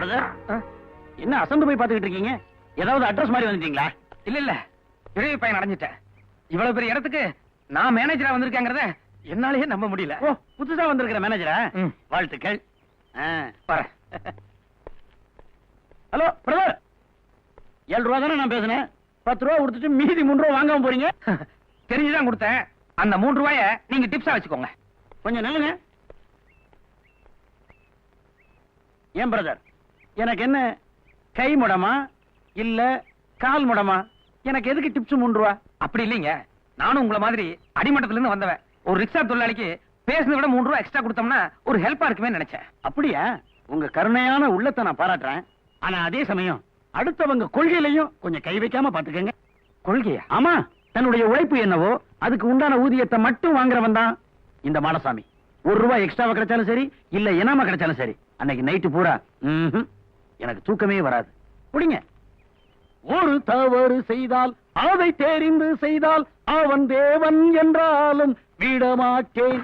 Brother, என்ன அசந்து போய் பாத்துக்கிட்டு இருக்கீங்க? ஏதாவது அட்ரஸ் மாதிரி வந்துட்டீங்களா? இல்ல இல்ல, இடையே பையன் அடைஞ்சிட்டேன். இவ்வளவு பெரிய இடத்துக்கு நான் மேனேஜரா வந்திருக்கேங்கிறத என்னாலேயே நம்ப முடியல. ஓ, புதுசா வந்திருக்கிற மேனேஜரா? வாழ்த்துக்கள். வரேன். ஹலோ பிரதர், 7 ரூபா தானே நான் பேசுனேன். 10 ரூபா கொடுத்துட்டு மீதி 3 ரூபா வாங்காம போறீங்க. தெரிஞ்சுதான் கொடுத்தேன். அந்த 3 ரூபாய நீங்க டிப்ஸா வச்சுக்கோங்க. கொஞ்சம் நில்லுங்க. ஏன் பிரதர், எனக்கு என்ன கை முடமா இல்ல கால் முடமா? எனக்கு எதுக்கு டிப்ஸ் 3 ரூபா? அப்படி இல்லைங்க, நானும் உங்களை மாதிரி அடிமட்டத்துல இருந்து வந்தவன். ஒரு ரிக்ஷா தொழிலாளிக்கு பேசுனதை விட 3 ரூபா எக்ஸ்ட்ரா கொடுத்தோம்னா ஒரு ஹெல்ப்பா இருக்குமே நினைச்சேன். அப்படியா? உங்க கருணையான உள்ளத்தை நான் பாராட்டுறேன். ஆனா அதே சமயம் அடுத்தவங்க கொள்கையிலையும் கொஞ்சம் கை வைக்காம பாத்துக்கங்க. கொள்கையா? ஆமா, தன்னுடைய உழைப்பு என்னவோ அதுக்கு உண்டான ஊதியத்தை மட்டும் வாங்குறவன் தான் இந்த மாடசாமி. 1 ரூபாய் எக்ஸ்ட்ராவா கிடைச்சாலும் சரி, இல்ல இனாம கிடைச்சாலும் சரி, அன்னைக்கு நைட்டு பூரா எனக்கு தூக்கமே வராது. புடிங்க. ஒரு தவறு செய்தால் அதை தெரிந்து செய்தால் அவன் தேவன் என்றாலும் விடமாட்டேன்.